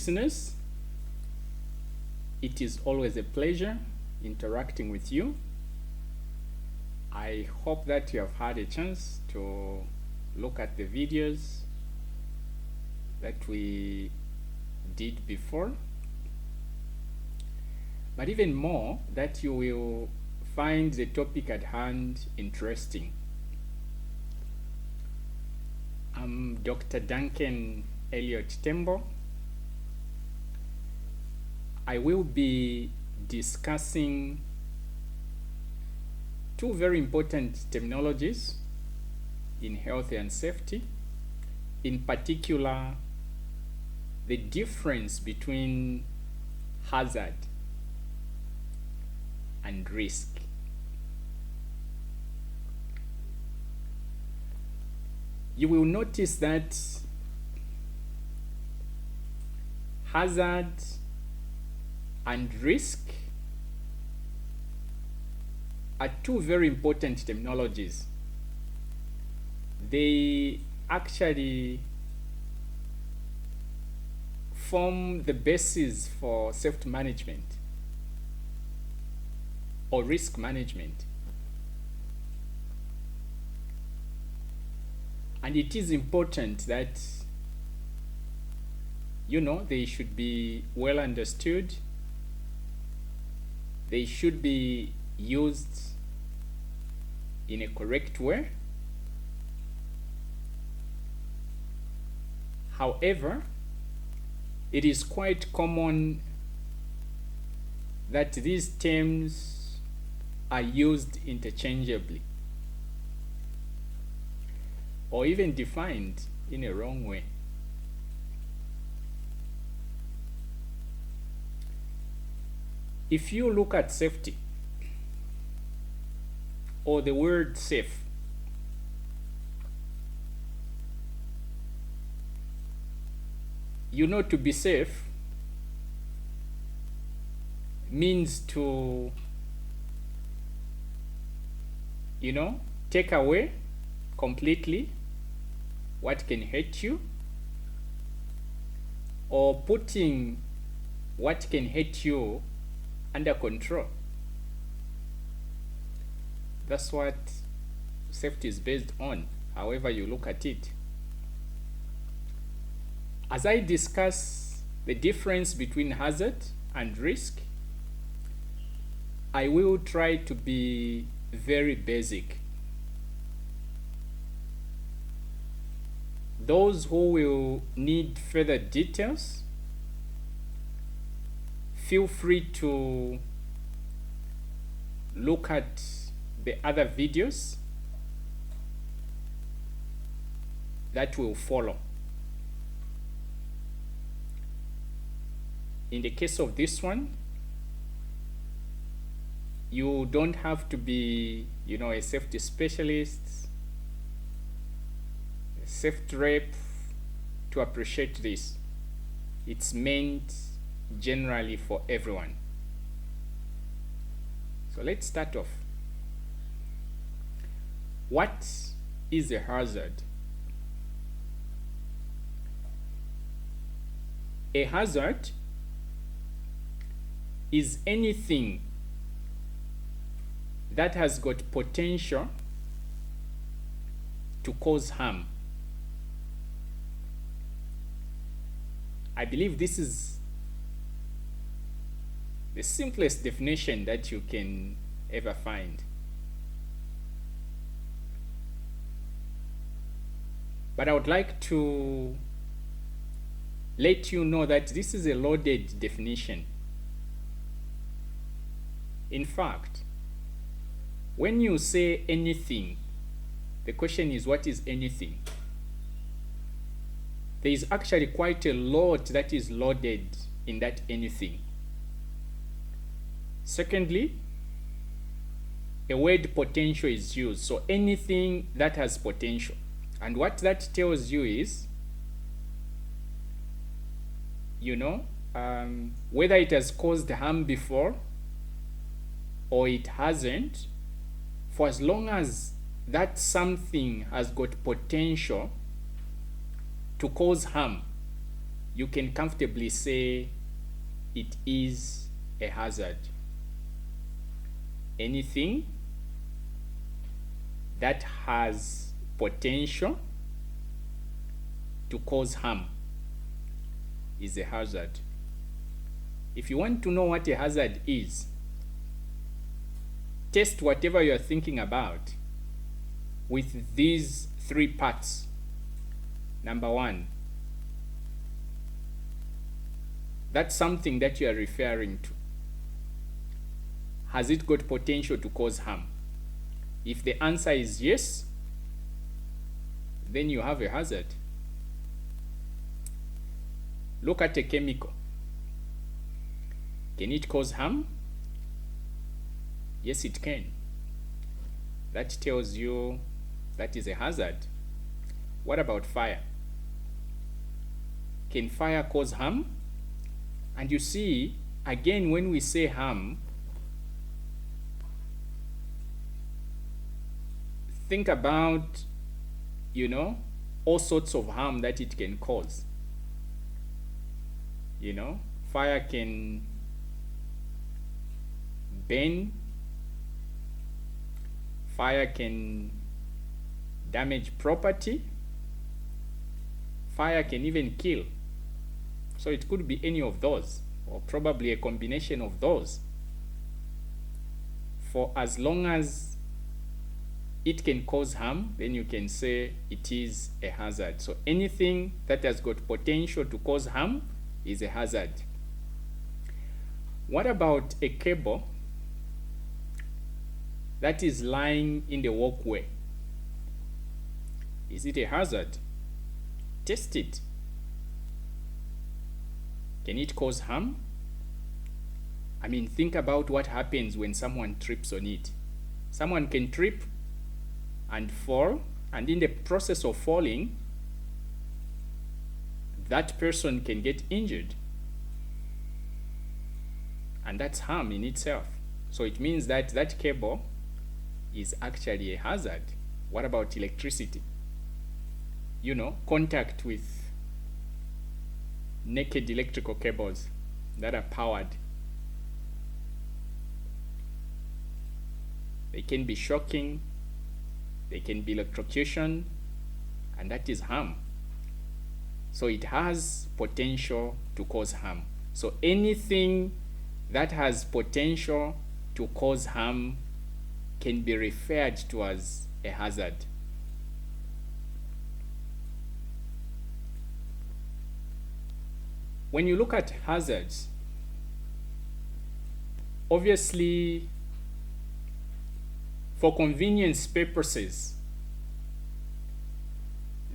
listeners. It is always a pleasure interacting with you. I hope that you have had a chance to look at the videos that we did before, but even more, that you will find the topic at hand interesting. I'm Dr. Duncan Elliott Tembo. I will be discussing two very important terminologies in health and safety, in particular the difference between hazard and risk. You will notice that hazard and risk are two very important terminologies. They actually form the basis for safety management or risk management. And it is important that they should be well understood. They should be used in a correct way. However, it is quite common that these terms are used interchangeably or even defined in a wrong way. If you look at safety or the word safe, to be safe means to take away completely what can hurt you, or putting what can hurt you under control. That's what safety is based on, however you look at it. As I discuss the difference between hazard and risk, I will try to be very basic. Those who will need further details, feel free to look at the other videos that will follow. In the case of this one, you don't have to be, a safety specialist, a safety rep to appreciate this. It's meant generally for everyone. So let's start off. What is a hazard? A hazard is anything that has got potential to cause harm. I believe this is the simplest definition that you can ever find. But I would like to let you know that this is a loaded definition. In fact, when you say anything, the question is, what is anything? There is actually quite a lot that is loaded in that anything. Secondly, a word potential is used. So anything that has potential. And what that tells you is, whether it has caused harm before or it hasn't, for as long as that something has got potential to cause harm, you can comfortably say it is a hazard. Anything that has potential to cause harm is a hazard. If you want to know what a hazard is, test whatever you're thinking about with these three parts. Number one, that's something that you are referring to. Has it got potential to cause harm? If the answer is yes, then you have a hazard. Look at a chemical. Can it cause harm? Yes, it can. That tells you that is a hazard. What about fire? Can fire cause harm? And you see, again, when we say harm, think about, all sorts of harm that it can cause. Fire can burn, fire can damage property, fire can even kill. So it could be any of those, or probably a combination of those. For as long as it can cause harm, then you can say it is a hazard. So anything that has got potential to cause harm is a hazard. What about a cable that is lying in the walkway? Is it a hazard? Test it. Can it cause harm? I mean, think about what happens when someone trips on it. Someone can trip and fall, and in the process of falling, that person can get injured. And that's harm in itself. So it means that that cable is actually a hazard. What about electricity? Contact with naked electrical cables that are powered. They can be shocking, they can be electrocution, and that is harm. So it has potential to cause harm. So anything that has potential to cause harm can be referred to as a hazard. When you look at hazards, obviously, for convenience purposes,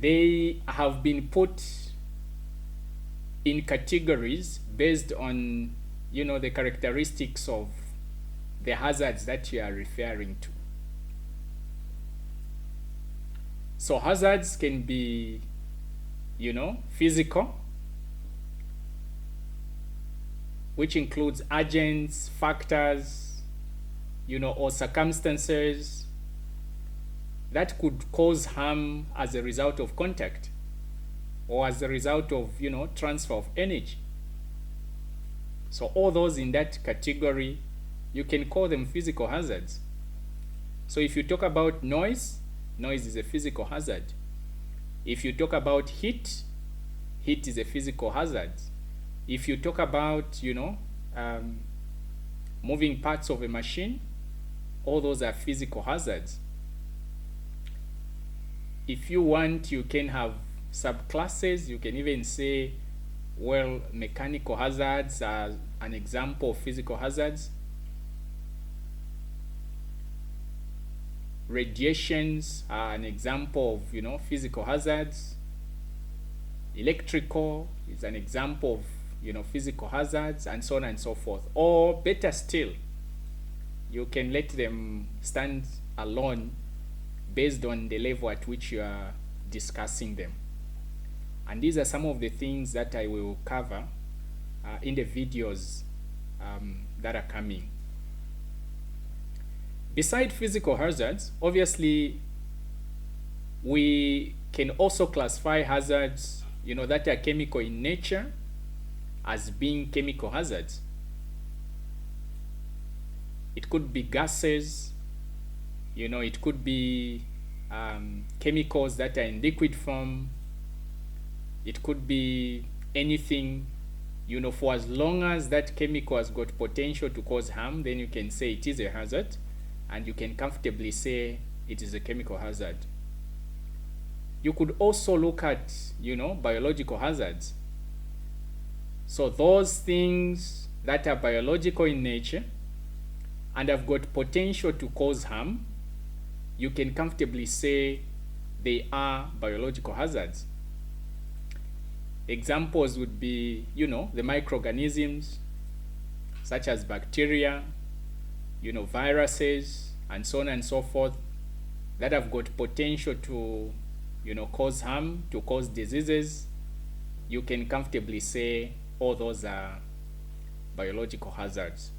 they have been put in categories based on, the characteristics of the hazards that you are referring to. So hazards can be, physical, which includes agents, factors, or circumstances that could cause harm as a result of contact or as a result of, transfer of energy. So all those in that category, you can call them physical hazards. So if you talk about noise is a physical hazard. If you talk about heat is a physical hazard. If you talk about, moving parts of a machine, all those are physical hazards. If you want, you can have subclasses. You can even say, well, mechanical hazards are an example of physical hazards. Radiations are an example of, physical hazards. Electrical is an example of, physical hazards, and so on and so forth. Or better still, you can let them stand alone based on the level at which you are discussing them. And these are some of the things that I will cover in the videos that are coming. Beside physical hazards, obviously, we can also classify hazards that are chemical in nature as being chemical hazards. It could be gases, it could be chemicals that are in liquid form. It could be anything, for as long as that chemical has got potential to cause harm, then you can say it is a hazard, and you can comfortably say it is a chemical hazard. You could also look at, biological hazards. So those things that are biological in nature and have got potential to cause harm, you can comfortably say they are biological hazards. Examples would be, the microorganisms such as bacteria, viruses, and so on and so forth, that have got potential to, cause harm, to cause diseases. You can comfortably say all those are biological hazards.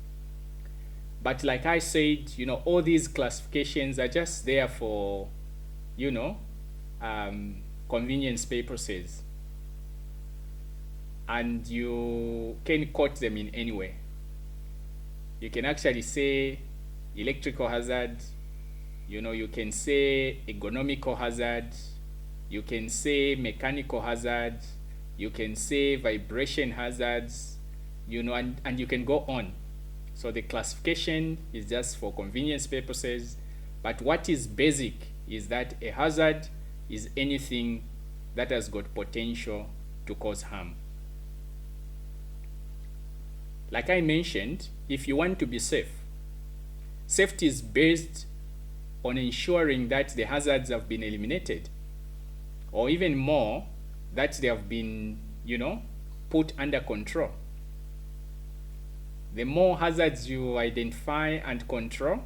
But like I said, all these classifications are just there for, convenience purposes. And you can quote them in any way. You can actually say electrical hazard, you can say ergonomical hazard, you can say mechanical hazard, you can say vibration hazards, and you can go on. So the classification is just for convenience purposes, but what is basic is that a hazard is anything that has got potential to cause harm. Like I mentioned, if you want to be safe, safety is based on ensuring that the hazards have been eliminated, or even more, that they have been, put under control. The more hazards you identify and control,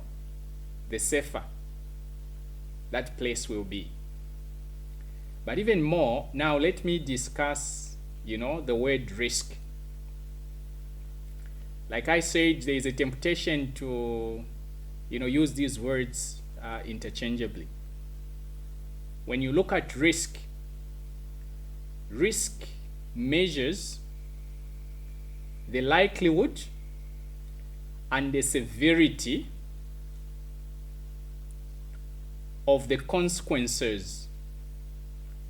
the safer that place will be. But even more, now let me discuss, the word risk. Like I said, there is a temptation to, use these words interchangeably. When you look at risk measures the likelihood and the severity of the consequences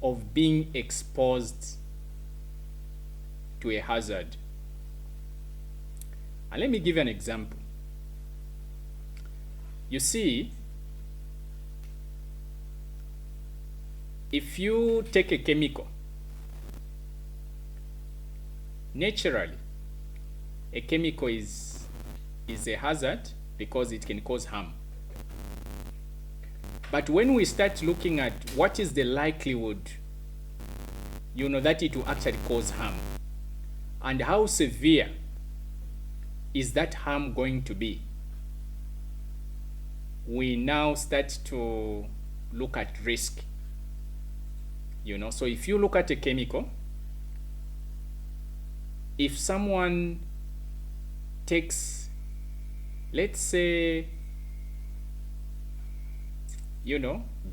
of being exposed to a hazard. And let me give you an example. You see, if you take a chemical, naturally, a chemical is a hazard because it can cause harm. But when we start looking at what is the likelihood, that it will actually cause harm, and how severe is that harm going to be, we now start to look at risk. So if you look at a chemical, if someone takes, let's say,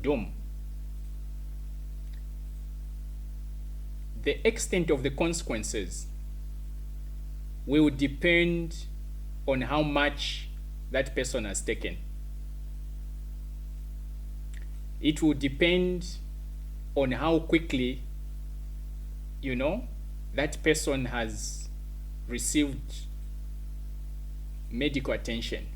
doom, the extent of the consequences will depend on how much that person has taken. It will depend on how quickly, that person has received medical attention.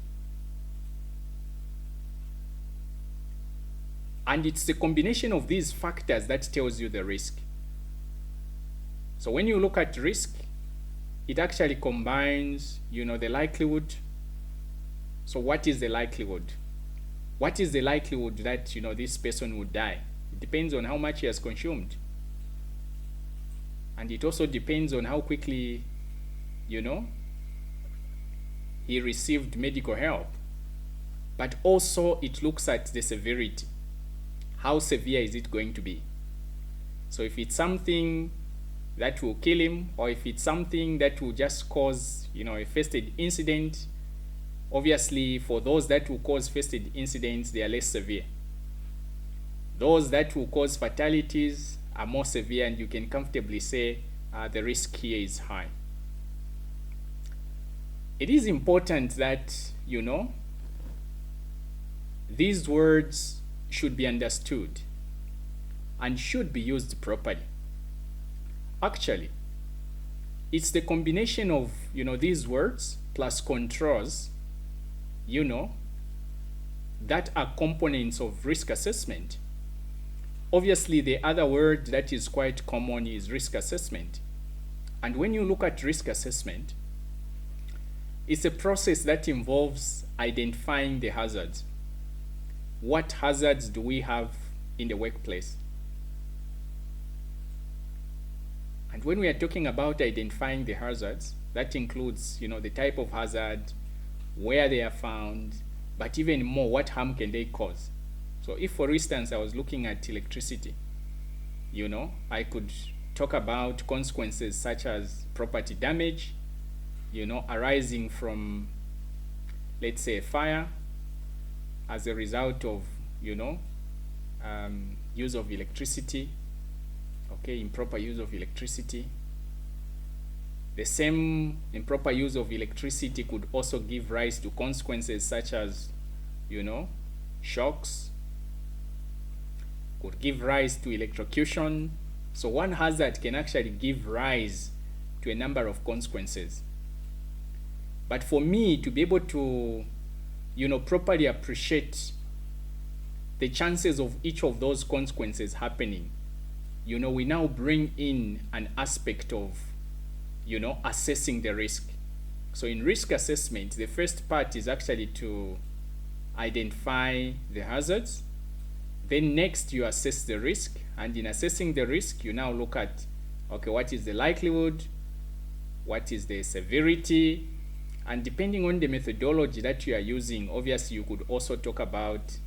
And it's the combination of these factors that tells you the risk. So when you look at risk, it actually combines, the likelihood. So what is the likelihood? What is the likelihood that, this person would die? It depends on how much he has consumed. And it also depends on how quickly, he received medical help. But also it looks at the severity. How severe is it going to be? So if it's something that will kill him, or if it's something that will just cause, a first aid incident, obviously for those that will cause first aid incidents, they are less severe. Those that will cause fatalities are more severe, and you can comfortably say the risk here is high. It is important that, these words should be understood and should be used properly. Actually, it's the combination of, these words plus controls, that are components of risk assessment. Obviously, the other word that is quite common is risk assessment. And when you look at risk assessment, it's a process that involves identifying the hazards. What hazards do we have in the workplace? And when we are talking about identifying the hazards, that includes, the type of hazard, where they are found, but even more, what harm can they cause? So if, for instance, I was looking at electricity, I could talk about consequences such as property damage, arising from, let's say, a fire as a result of, use of electricity, improper use of electricity. The same improper use of electricity could also give rise to consequences such as, shocks, could give rise to electrocution. So one hazard can actually give rise to a number of consequences. But for me to be able to, properly appreciate the chances of each of those consequences happening, we now bring in an aspect of, assessing the risk. So in risk assessment, the first part is actually to identify the hazards. Then next you assess the risk, and in assessing the risk, you now look at, what is the likelihood, what is the severity, and depending on the methodology that you are using, obviously you could also talk about,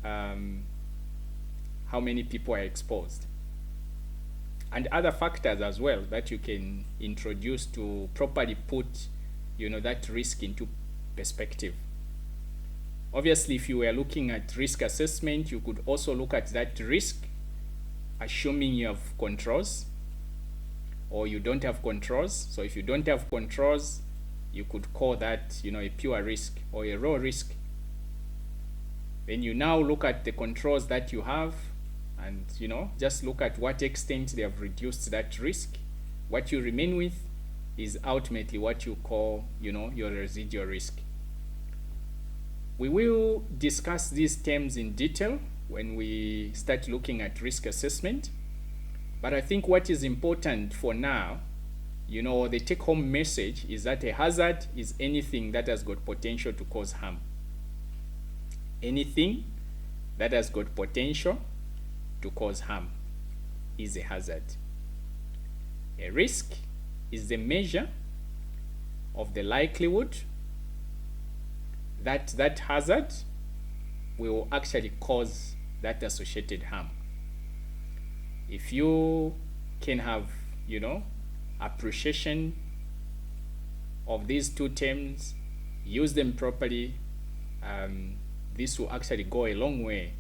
how many people are exposed, and other factors as well that you can introduce to properly put, that risk into perspective. Obviously, if you were looking at risk assessment, you could also look at that risk, assuming you have controls, or you don't have controls. So if you don't have controls, you could call that, a pure risk or a raw risk. Then you now look at the controls that you have, and, just look at what extent they have reduced that risk. What you remain with is ultimately what you call, your residual risk. We will discuss these terms in detail when we start looking at risk assessment. But I think what is important for now, the take-home message is that a hazard is anything that has got potential to cause harm. Anything that has got potential to cause harm is a hazard. A risk is the measure of the likelihood that that hazard will actually cause that associated harm. If you can have, appreciation of these two terms, use them properly, this will actually go a long way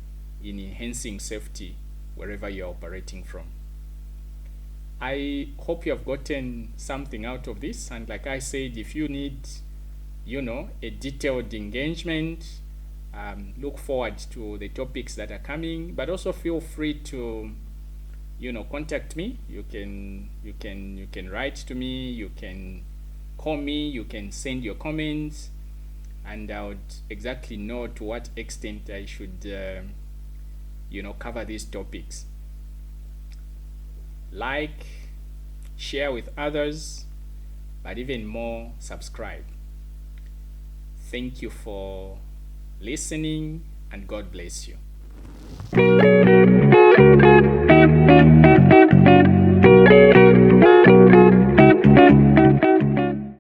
in enhancing safety wherever you're operating from. I hope you have gotten something out of this, and like I said, if you need, a detailed engagement, look forward to the topics that are coming, but also feel free to, contact me. You can write to me, you can call me, you can send your comments, and I would exactly know to what extent I should, cover these topics. Like, share with others, but even more, subscribe. Thank you for listening, and God bless you.